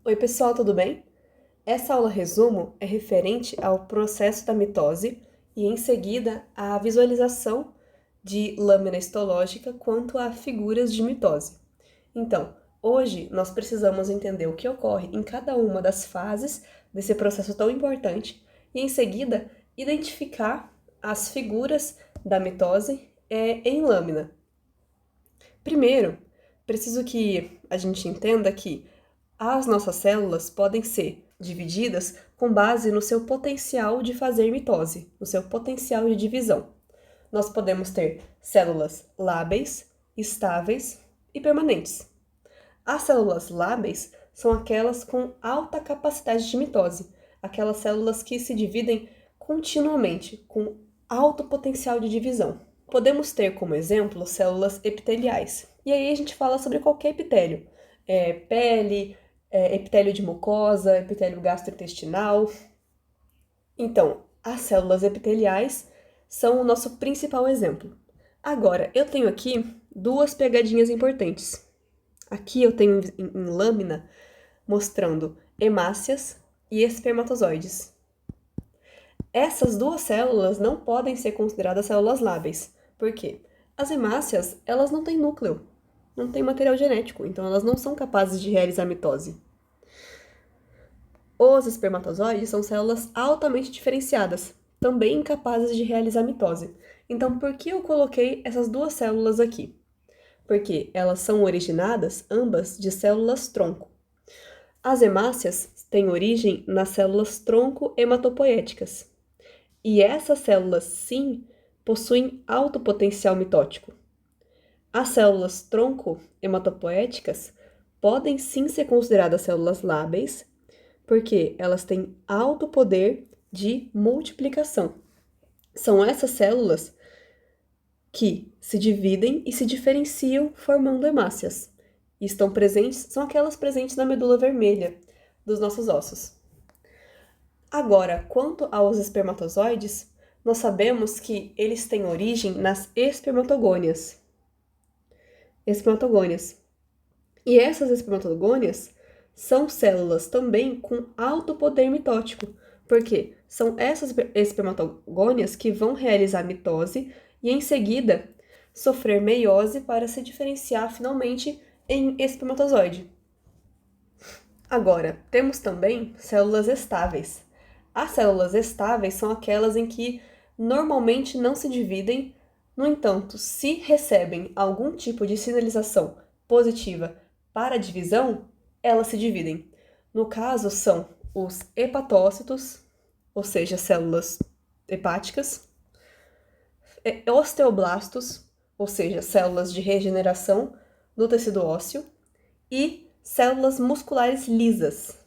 Oi, pessoal, tudo bem? Essa aula resumo é referente ao processo da mitose e, em seguida, à visualização de lâmina histológica quanto a figuras de mitose. Então, hoje nós precisamos entender o que ocorre em cada uma das fases desse processo tão importante e, em seguida, identificar as figuras da mitose em lâmina. Primeiro, preciso que a gente entenda que as nossas células podem ser divididas com base no seu potencial de fazer mitose, no seu potencial de divisão. Nós podemos ter células lábeis, estáveis e permanentes. As células lábeis são aquelas com alta capacidade de mitose, aquelas células que se dividem continuamente, com alto potencial de divisão. Podemos ter como exemplo células epiteliais. E aí a gente fala sobre qualquer epitélio, pele, epitélio de mucosa, epitélio gastrointestinal. Então, as células epiteliais são o nosso principal exemplo. Agora, eu tenho aqui duas pegadinhas importantes. Aqui eu tenho em lâmina mostrando hemácias e espermatozoides. Essas duas células não podem ser consideradas células lábeis. Por quê? As hemácias, elas não têm núcleo, não têm material genético, então elas não são capazes de realizar mitose. Os espermatozoides são células altamente diferenciadas, também incapazes de realizar mitose. Então, por que eu coloquei essas duas células aqui? Porque elas são originadas, ambas, de células tronco. As hemácias têm origem nas células tronco hematopoéticas. E essas células, sim, possuem alto potencial mitótico. As células tronco hematopoéticas podem sim ser consideradas células lábeis, porque elas têm alto poder de multiplicação. São essas células que se dividem e se diferenciam formando hemácias. E estão presentes, são aquelas presentes na medula vermelha dos nossos ossos. Agora, quanto aos espermatozoides, nós sabemos que eles têm origem nas espermatogônias. E essas espermatogônias são células também com alto poder mitótico, porque são essas espermatogônias que vão realizar mitose e, em seguida, sofrer meiose para se diferenciar finalmente em espermatozoide. Agora, temos também células estáveis. As células estáveis são aquelas em que normalmente não se dividem, no entanto, se recebem algum tipo de sinalização positiva para a divisão, elas se dividem. No caso, são os hepatócitos, ou seja, células hepáticas, osteoblastos, ou seja, células de regeneração do tecido ósseo, e células musculares lisas.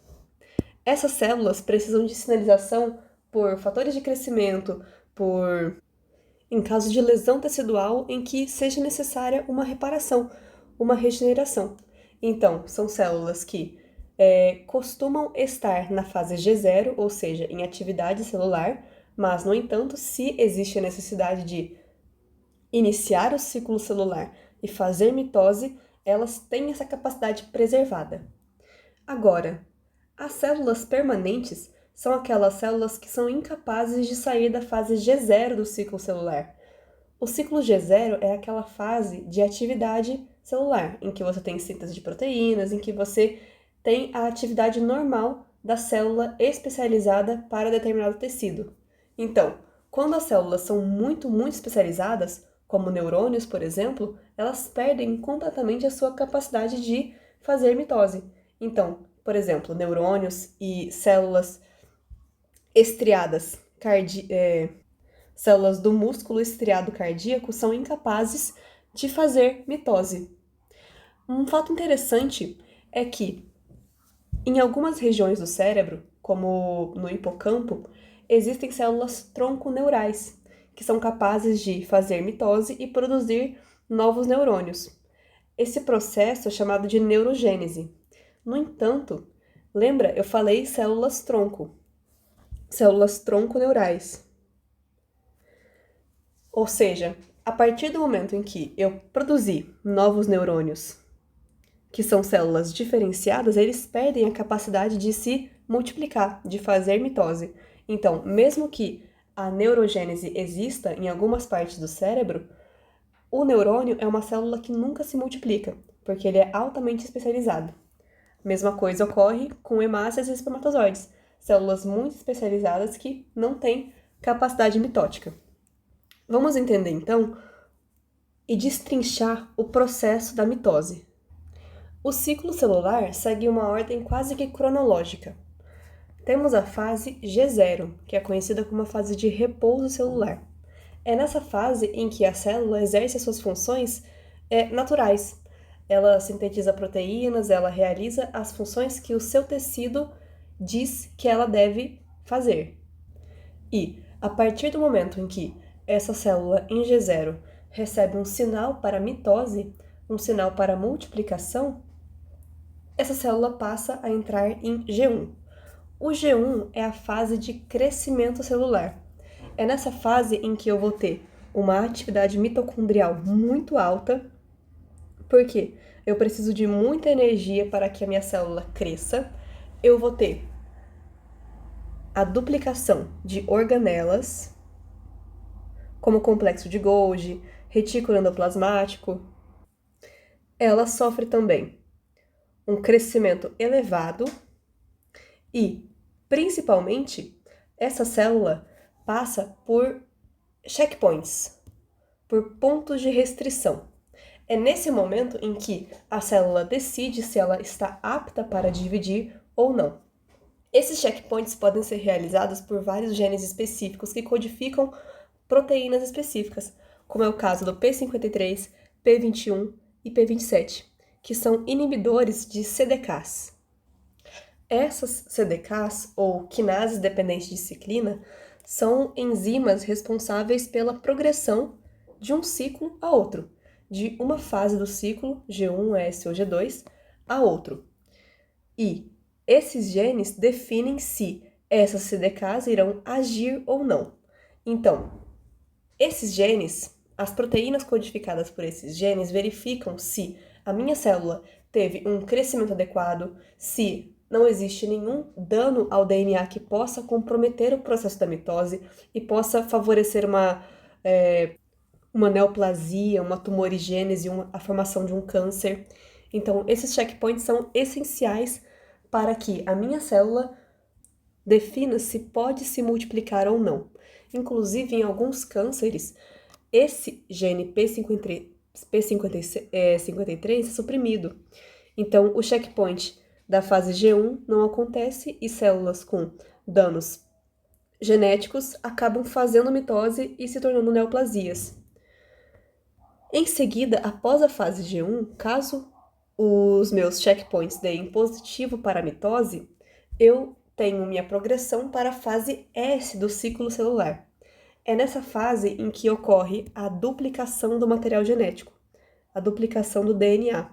Essas células precisam de sinalização por fatores de crescimento, em caso de lesão tecidual em que seja necessária uma reparação, uma regeneração. Então, são células que costumam estar na fase G0, ou seja, em atividade celular, mas, no entanto, se existe a necessidade de iniciar o ciclo celular e fazer mitose, elas têm essa capacidade preservada. Agora, as células permanentes são aquelas células que são incapazes de sair da fase G0 do ciclo celular. O ciclo G0 é aquela fase de atividade celular, em que você tem síntese de proteínas, em que você tem a atividade normal da célula especializada para determinado tecido. Então, quando as células são muito especializadas, como neurônios, por exemplo, elas perdem completamente a sua capacidade de fazer mitose. Então, por exemplo, neurônios e células estriadas, células do músculo estriado cardíaco são incapazes de fazer mitose. Um fato interessante é que, em algumas regiões do cérebro, como no hipocampo, existem células tronconeurais, que são capazes de fazer mitose e produzir novos neurônios. Esse processo é chamado de neurogênese. No entanto, lembra, eu falei células tronconeurais. Ou seja, a partir do momento em que eu produzi novos neurônios que são células diferenciadas, eles perdem a capacidade de se multiplicar, de fazer mitose. Então, mesmo que a neurogênese exista em algumas partes do cérebro, o neurônio é uma célula que nunca se multiplica, porque ele é altamente especializado. Mesma coisa ocorre com hemácias e espermatozoides, células muito especializadas que não têm capacidade mitótica. Vamos entender, então, e destrinchar o processo da mitose. O ciclo celular segue uma ordem quase que cronológica. Temos a fase G0, que é conhecida como a fase de repouso celular. É nessa fase em que a célula exerce as suas funções naturais. Ela sintetiza proteínas, ela realiza as funções que o seu tecido diz que ela deve fazer. E, a partir do momento em que essa célula em G0 recebe um sinal para mitose, um sinal para multiplicação, essa célula passa a entrar em G1. O G1 é a fase de crescimento celular. É nessa fase em que eu vou ter uma atividade mitocondrial muito alta, porque eu preciso de muita energia para que a minha célula cresça. Eu vou ter a duplicação de organelas, como o complexo de Golgi, retículo endoplasmático. Ela sofre também um crescimento elevado e, principalmente, essa célula passa por checkpoints, por pontos de restrição. É nesse momento em que a célula decide se ela está apta para dividir ou não. Esses checkpoints podem ser realizados por vários genes específicos que codificam proteínas específicas, como é o caso do P53, P21 e P27, que são inibidores de CDKs. Essas CDKs, ou quinases dependentes de ciclina, são enzimas responsáveis pela progressão de um ciclo a outro, de uma fase do ciclo, G1, S ou G2, a outro. E esses genes definem se essas CDKs irão agir ou não. Então, esses genes, as proteínas codificadas por esses genes, verificam se a minha célula teve um crescimento adequado, se não existe nenhum dano ao DNA que possa comprometer o processo da mitose e possa favorecer uma neoplasia, uma tumorigênese, a formação de um câncer. Então, esses checkpoints são essenciais para que a minha célula defina se pode se multiplicar ou não. Inclusive, em alguns cânceres, esse gene P53 é suprimido. Então, o checkpoint da fase G1 não acontece e células com danos genéticos acabam fazendo mitose e se tornando neoplasias. Em seguida, após a fase G1, caso os meus checkpoints deem positivo para a mitose, eu tenho minha progressão para a fase S do ciclo celular. É nessa fase em que ocorre a duplicação do material genético, a duplicação do DNA.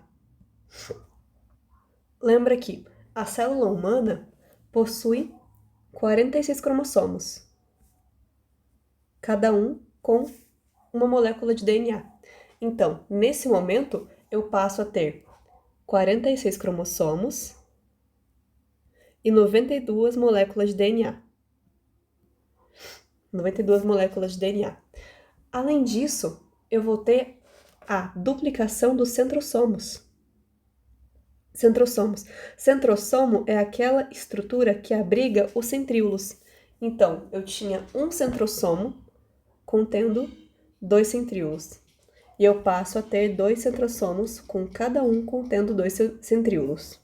Lembra que a célula humana possui 46 cromossomos, cada um com uma molécula de DNA. Então, nesse momento, eu passo a ter 46 cromossomos e 92 moléculas de DNA. 92 moléculas de DNA. Além disso, eu vou ter a duplicação dos centrossomos. Centrossomo é aquela estrutura que abriga os centríolos. Então, eu tinha um centrossomo contendo 2 centríolos. E eu passo a ter 2 centrossomos, com cada um contendo 2 centríolos.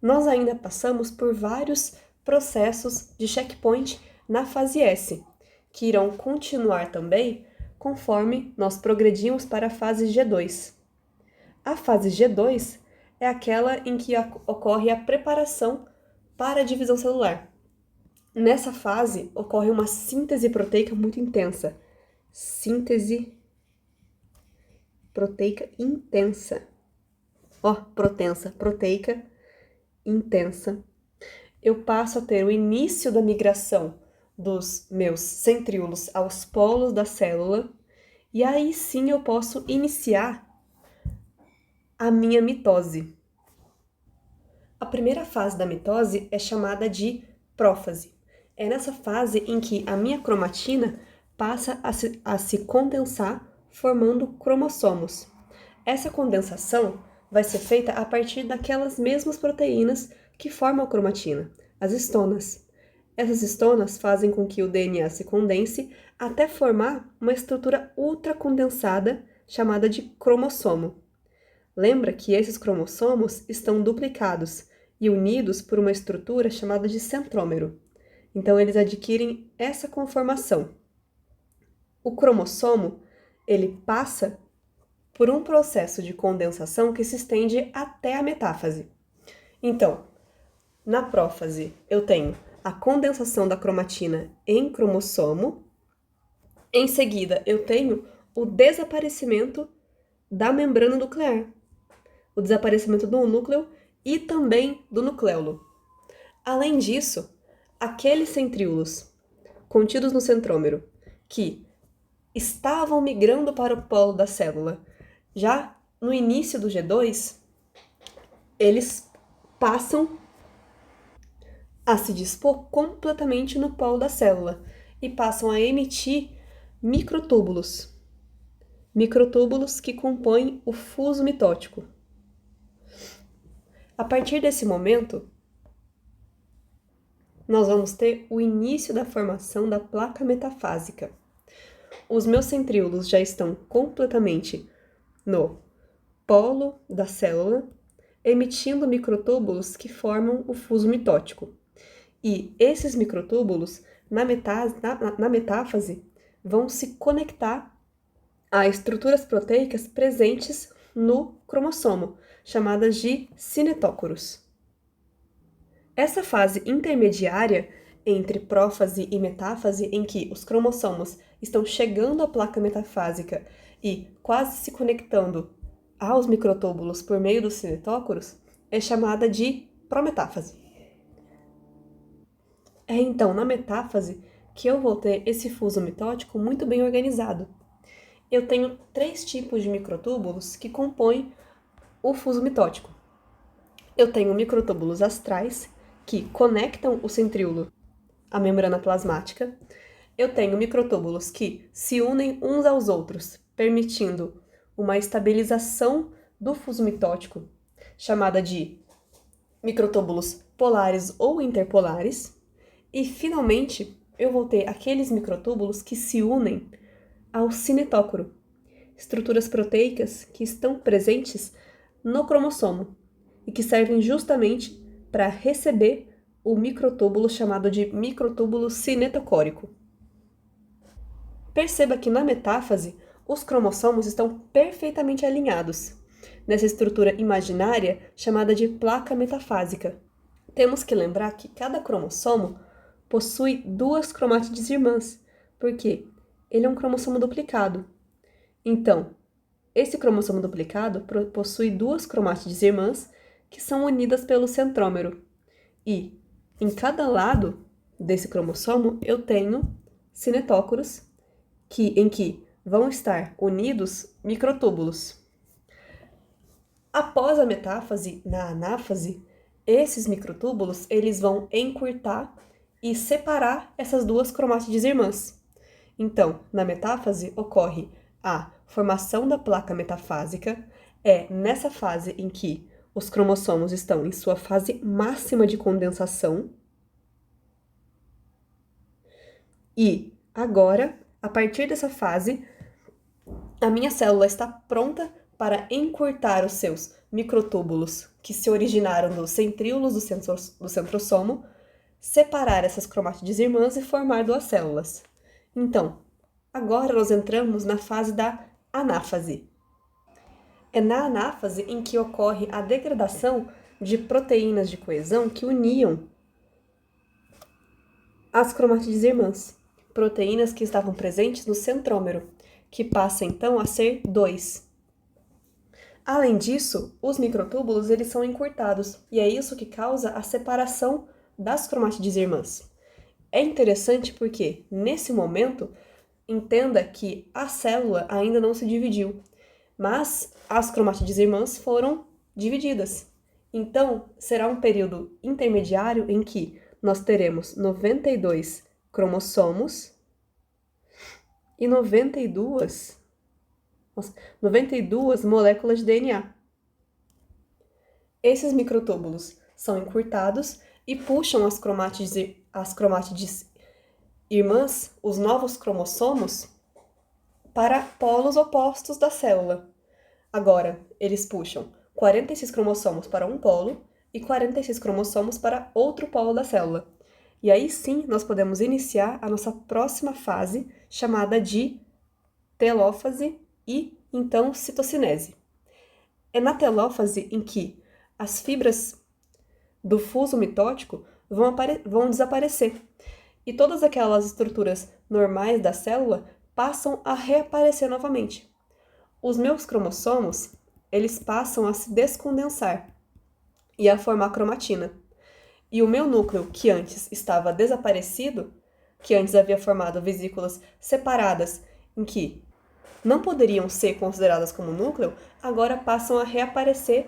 Nós ainda passamos por vários processos de checkpoint na fase S, que irão continuar também conforme nós progredimos para a fase G2. A fase G2 é aquela em que ocorre a preparação para a divisão celular. Nessa fase, ocorre uma síntese proteica muito intensa. Síntese proteica intensa. Proteica intensa. Eu passo a ter o início da migração dos meus centríolos aos polos da célula, e aí sim eu posso iniciar a minha mitose. A primeira fase da mitose é chamada de prófase. É nessa fase em que a minha cromatina passa a se condensar, formando cromossomos. Essa condensação vai ser feita a partir daquelas mesmas proteínas que formam a cromatina, as estonas. Essas estonas fazem com que o DNA se condense até formar uma estrutura ultracondensada chamada de cromossomo. Lembra que esses cromossomos estão duplicados e unidos por uma estrutura chamada de centrômero. Então, eles adquirem essa conformação. O cromossomo, ele passa por um processo de condensação que se estende até a metáfase. Então, na prófase, eu tenho a condensação da cromatina em cromossomo. Em seguida, eu tenho o desaparecimento da membrana nuclear, o desaparecimento do núcleo e também do nucleolo. Além disso, aqueles centríolos contidos no centrômero que estavam migrando para o polo da célula já no início do G2, eles passam a se dispor completamente no polo da célula e passam a emitir microtúbulos que compõem o fuso mitótico. A partir desse momento, nós vamos ter o início da formação da placa metafásica. Os meus centríolos já estão completamente no polo da célula, emitindo microtúbulos que formam o fuso mitótico. E esses microtúbulos, na metáfase, vão se conectar a estruturas proteicas presentes no cromossomo, chamadas de cinetócoros. Essa fase intermediária entre prófase e metáfase, em que os cromossomos estão chegando à placa metafásica e quase se conectando aos microtúbulos por meio dos cinetócoros, é chamada de prometáfase. É então na metáfase que eu vou ter esse fuso mitótico muito bem organizado. Eu tenho 3 tipos de microtúbulos que compõem o fuso mitótico. Eu tenho microtúbulos astrais, que conectam o centríolo à membrana plasmática. Eu tenho microtúbulos que se unem uns aos outros, permitindo uma estabilização do fuso mitótico, chamada de microtúbulos polares ou interpolares. E, finalmente, eu vou ter aqueles microtúbulos que se unem ao cinetócoro, estruturas proteicas que estão presentes no cromossomo e que servem justamente para receber o microtúbulo chamado de microtúbulo cinetocórico. Perceba que na metáfase, os cromossomos estão perfeitamente alinhados, nessa estrutura imaginária chamada de placa metafásica. Temos que lembrar que cada cromossomo possui 2 cromátides irmãs, porque ele é um cromossomo duplicado. Então, esse cromossomo duplicado possui 2 cromátides irmãs que são unidas pelo centrômero. E, em cada lado desse cromossomo, eu tenho cinetócoros em que vão estar unidos microtúbulos. Após a metáfase, na anáfase, esses microtúbulos eles vão encurtar e separar essas 2 cromátides irmãs. Então, na metáfase ocorre a formação da placa metafásica. É nessa fase em que os cromossomos estão em sua fase máxima de condensação. E agora, a partir dessa fase, a minha célula está pronta para encurtar os seus microtúbulos que se originaram dos centríolos do centrosomo, separar essas cromátides irmãs e formar 2 células. Então, agora nós entramos na fase da anáfase. É na anáfase em que ocorre a degradação de proteínas de coesão que uniam as cromátides irmãs, proteínas que estavam presentes no centrômero, que passa então a ser 2. Além disso, os microtúbulos eles são encurtados, e é isso que causa a separação das cromátides irmãs. É interessante porque, nesse momento, entenda que a célula ainda não se dividiu. Mas as cromátides irmãs foram divididas. Então, será um período intermediário em que nós teremos 92 cromossomos e 92 moléculas de DNA. Esses microtúbulos são encurtados e puxam as cromátides irmãs, os novos cromossomos, para polos opostos da célula. Agora, eles puxam 46 cromossomos para um polo e 46 cromossomos para outro polo da célula. E aí sim, nós podemos iniciar a nossa próxima fase, chamada de telófase e, então, citocinese. É na telófase em que as fibras do fuso mitótico vão desaparecer e todas aquelas estruturas normais da célula passam a reaparecer novamente. Os meus cromossomos, eles passam a se descondensar e a formar cromatina. E o meu núcleo, que antes estava desaparecido, que antes havia formado vesículas separadas em que não poderiam ser consideradas como núcleo, agora passam a reaparecer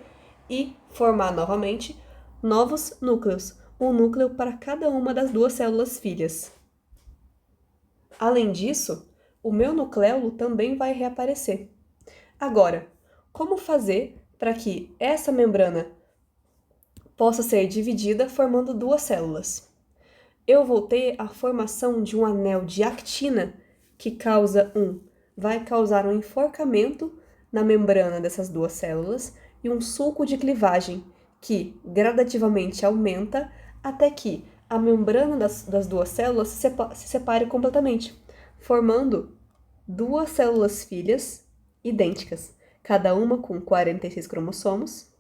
e formar novamente novos núcleos, um núcleo para cada uma das duas células filhas. Além disso, o meu nucleolo também vai reaparecer. Agora, como fazer para que essa membrana possa ser dividida formando duas células? Eu vou ter a formação de um anel de actina que vai causar um enforcamento na membrana dessas duas células e um sulco de clivagem que gradativamente aumenta até que a membrana das duas células se separe completamente, formando duas células filhas idênticas, cada uma com 46 cromossomos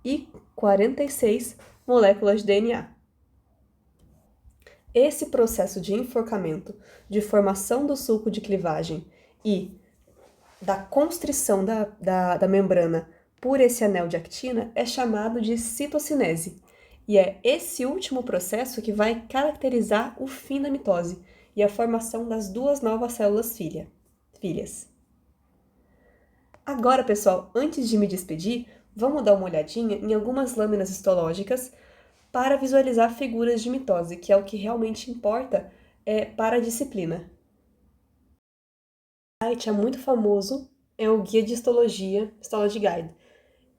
e 46 moléculas de DNA. Esse processo de enforcamento, de formação do sulco de clivagem e da constrição da membrana por esse anel de actina é chamado de citocinese. E é esse último processo que vai caracterizar o fim da mitose e a formação das duas novas células filhas. Agora, pessoal, antes de me despedir, vamos dar uma olhadinha em algumas lâminas histológicas para visualizar figuras de mitose, que é o que realmente importa para a disciplina. O site é muito famoso, é o Guia de Histologia, Histology Guide.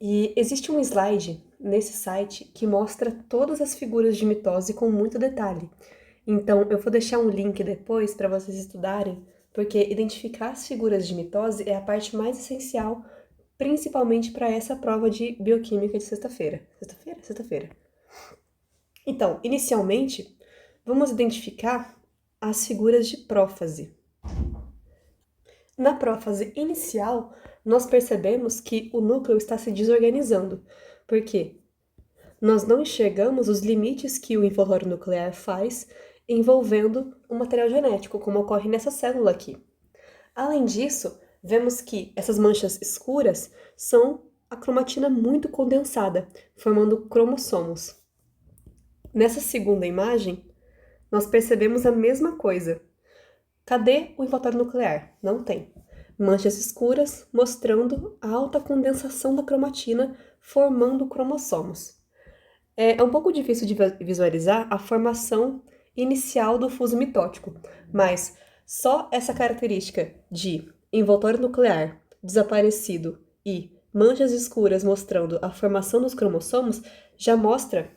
E existe um slide nesse site que mostra todas as figuras de mitose com muito detalhe. Então, eu vou deixar um link depois para vocês estudarem, porque identificar as figuras de mitose é a parte mais essencial, principalmente para essa prova de bioquímica de sexta-feira. Sexta-feira. Então, inicialmente, vamos identificar as figuras de prófase. Na prófase inicial, nós percebemos que o núcleo está se desorganizando, porque nós não enxergamos os limites que o envoltório nuclear faz envolvendo o material genético, como ocorre nessa célula aqui. Além disso, vemos que essas manchas escuras são a cromatina muito condensada, formando cromossomos. Nessa segunda imagem, nós percebemos a mesma coisa. Cadê o envoltório nuclear? Não tem. Manchas escuras mostrando a alta condensação da cromatina, formando cromossomos. É um pouco difícil de visualizar a formação inicial do fuso mitótico, mas só essa característica de envoltório nuclear desaparecido e manchas escuras mostrando a formação dos cromossomos já mostra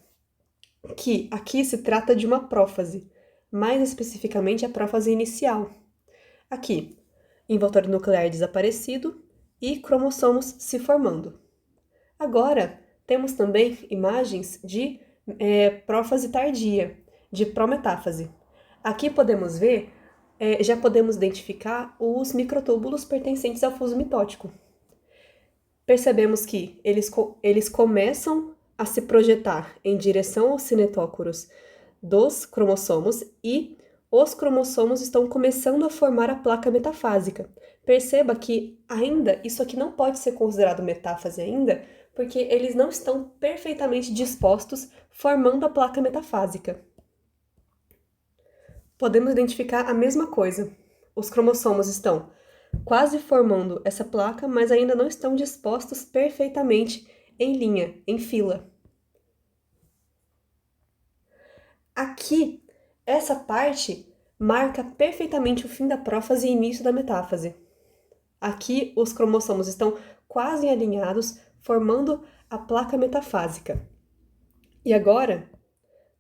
que aqui se trata de uma prófase, mais especificamente a prófase inicial. Aqui, envoltório nuclear desaparecido e cromossomos se formando. Agora, temos também imagens de prófase tardia, de prometáfase. Aqui podemos ver, já podemos identificar os microtúbulos pertencentes ao fuso mitótico. Percebemos que eles começam a se projetar em direção aos cinetócoros dos cromossomos e os cromossomos estão começando a formar a placa metafásica. Perceba que ainda, isso aqui não pode ser considerado metáfase ainda, porque eles não estão perfeitamente dispostos formando a placa metafásica. Podemos identificar a mesma coisa. Os cromossomos estão quase formando essa placa, mas ainda não estão dispostos perfeitamente em linha, em fila. Aqui, essa parte marca perfeitamente o fim da prófase e início da metáfase. Aqui, os cromossomos estão quase alinhados, formando a placa metafásica. E agora,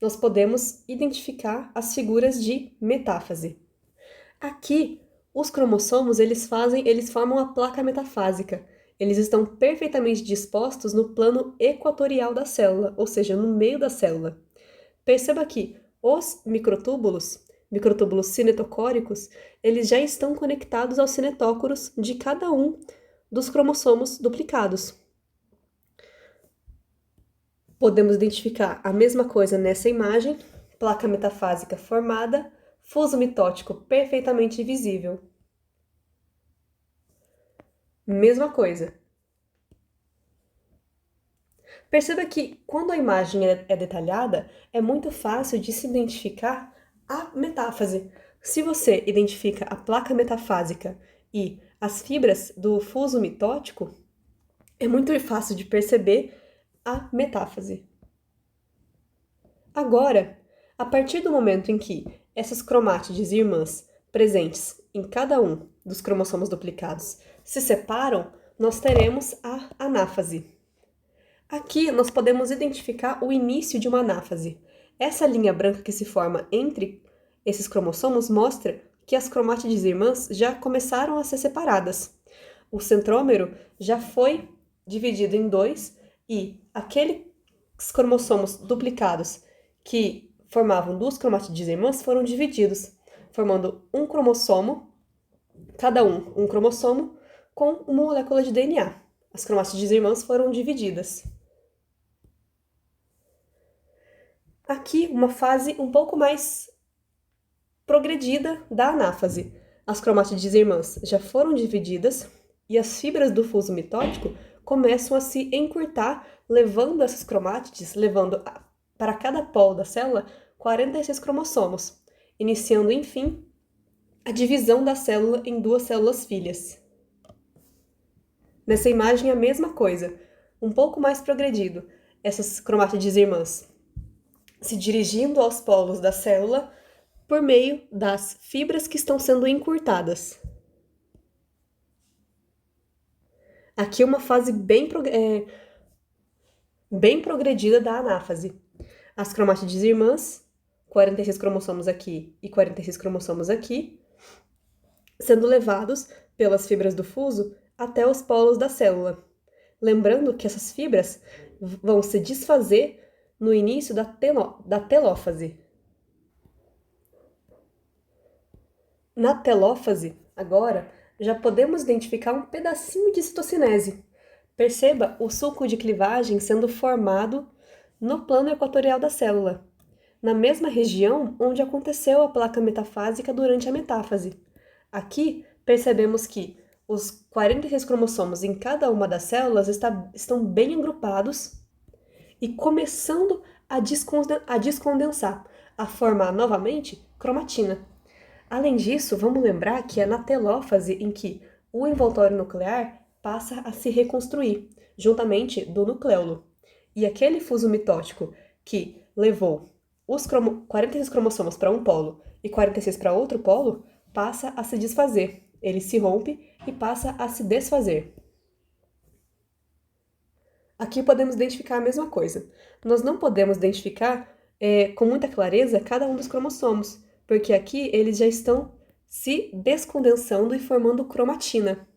nós podemos identificar as figuras de metáfase. Aqui, os cromossomos, eles formam a placa metafásica. Eles estão perfeitamente dispostos no plano equatorial da célula, ou seja, no meio da célula. Perceba que os microtúbulos cinetocóricos, eles já estão conectados aos cinetócoros de cada um dos cromossomos duplicados. Podemos identificar a mesma coisa nessa imagem, placa metafásica formada, fuso mitótico perfeitamente visível. Mesma coisa. Perceba que, quando a imagem é detalhada, é muito fácil de se identificar a metáfase. Se você identifica a placa metafásica e as fibras do fuso mitótico, é muito fácil de perceber a metáfase. Agora, a partir do momento em que essas cromátides irmãs presentes em cada um dos cromossomos duplicados se separam, nós teremos a anáfase. Aqui nós podemos identificar o início de uma anáfase. Essa linha branca que se forma entre esses cromossomos mostra que as cromátides irmãs já começaram a ser separadas. O centrômero já foi dividido em dois e aqueles cromossomos duplicados que formavam duas cromátides irmãs foram divididos, formando um cromossomo, cada um cromossomo, com uma molécula de DNA. As cromátides irmãs foram divididas. Aqui, uma fase um pouco mais progredida da anáfase. As cromátides irmãs já foram divididas e as fibras do fuso mitótico começam a se encurtar, levando essas cromátides, para cada polo da célula 46 cromossomos, iniciando, enfim, a divisão da célula em duas células filhas. Nessa imagem, a mesma coisa, um pouco mais progredido, essas cromátides irmãs se dirigindo aos polos da célula por meio das fibras que estão sendo encurtadas. Aqui uma fase bem progredida da anáfase. As cromátides irmãs, 46 cromossomos aqui e 46 cromossomos aqui, sendo levados pelas fibras do fuso até os polos da célula. Lembrando que essas fibras vão se desfazer no início da telófase. Na telófase, agora, já podemos identificar um pedacinho de citocinese. Perceba o sulco de clivagem sendo formado no plano equatorial da célula, na mesma região onde aconteceu a placa metafásica durante a metáfase. Aqui, percebemos que os 46 cromossomos em cada uma das células estão bem agrupados e começando a descondensar, a formar novamente cromatina. Além disso, vamos lembrar que é na telófase em que o envoltório nuclear passa a se reconstruir, juntamente do nucleolo. E aquele fuso mitótico que levou os 46 cromossomos para um polo e 46 para outro polo, passa a se desfazer. Ele se rompe e passa a se desfazer. Aqui podemos identificar a mesma coisa. Nós não podemos identificar com muita clareza cada um dos cromossomos, porque aqui eles já estão se descondensando e formando cromatina.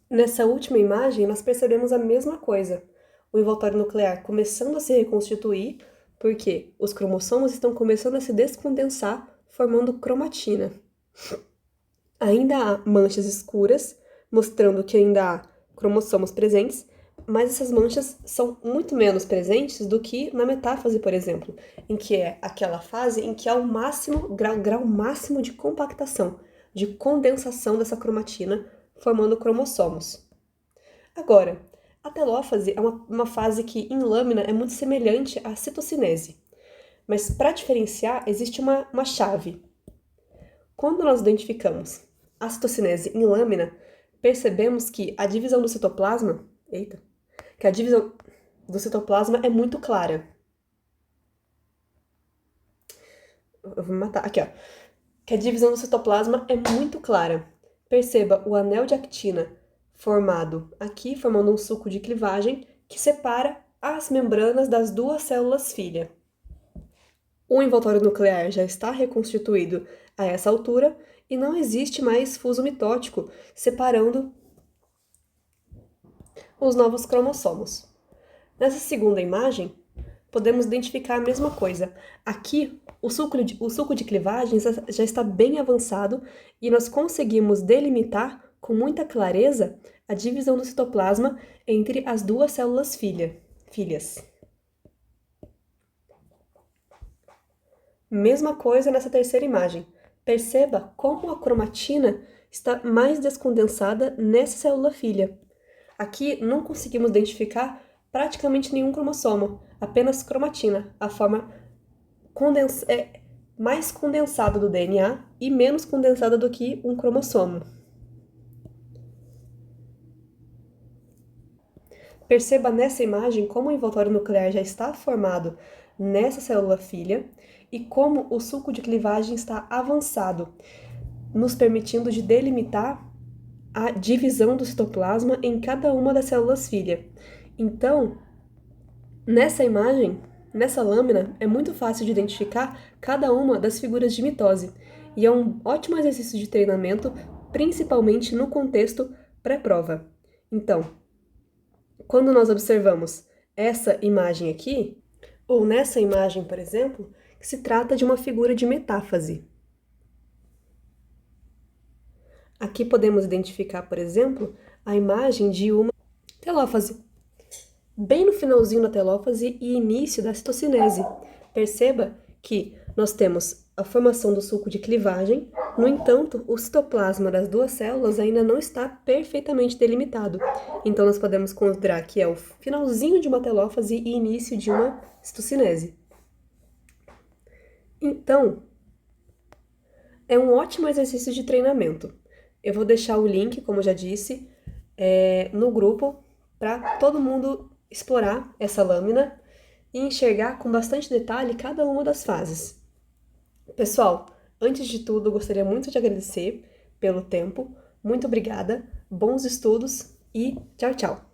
Nessa última imagem, nós percebemos a mesma coisa. O envoltório nuclear começando a se reconstituir, porque os cromossomos estão começando a se descondensar, formando cromatina. Ainda há manchas escuras, mostrando que ainda há cromossomos presentes, mas essas manchas são muito menos presentes do que na metáfase, por exemplo, em que é aquela fase em que há o grau máximo de compactação, de condensação dessa cromatina, formando cromossomos. Agora, a telófase é uma fase que, em lâmina, é muito semelhante à citocinese. Mas, para diferenciar, existe uma chave. quando nós identificamos a citocinese em lâmina, percebemos que a divisão do citoplasma, que a divisão do citoplasma é muito clara. Eu vou me matar. Aqui, ó. Que a divisão do citoplasma é muito clara. Perceba o anel de actina formado aqui, formando um suco de clivagem que separa as membranas das duas células filha. O envoltório nuclear já está reconstituído a essa altura e não existe mais fuso mitótico separando os novos cromossomos. Nessa segunda imagem, podemos identificar a mesma coisa. Aqui, o suco de clivagem já está bem avançado e nós conseguimos delimitar com muita clareza a divisão do citoplasma entre as duas células filhas. Mesma coisa nessa terceira imagem. Perceba como a cromatina está mais descondensada nessa célula filha. Aqui não conseguimos identificar praticamente nenhum cromossomo, apenas cromatina, a forma mais condensada do DNA e menos condensada do que um cromossomo. Perceba nessa imagem como o envoltório nuclear já está formado nessa célula filha e como o suco de clivagem está avançado, nos permitindo de delimitar a divisão do citoplasma em cada uma das células filha. Então, nessa imagem, nessa lâmina, é muito fácil de identificar cada uma das figuras de mitose, e é um ótimo exercício de treinamento, principalmente no contexto pré-prova. Então, quando nós observamos essa imagem aqui, ou nessa imagem, por exemplo, que se trata de uma figura de metáfase. Aqui podemos identificar, por exemplo, a imagem de uma telófase. Bem no finalzinho da telófase e início da citocinese. Perceba que nós temos a formação do suco de clivagem, no entanto, o citoplasma das duas células ainda não está perfeitamente delimitado. Então, nós podemos considerar que é o finalzinho de uma telófase e início de uma citocinese. Então, é um ótimo exercício de treinamento. Eu vou deixar o link, como eu já disse, no grupo para todo mundo explorar essa lâmina e enxergar com bastante detalhe cada uma das fases. Pessoal, antes de tudo, eu gostaria muito de agradecer pelo tempo. Muito obrigada, bons estudos e tchau, tchau!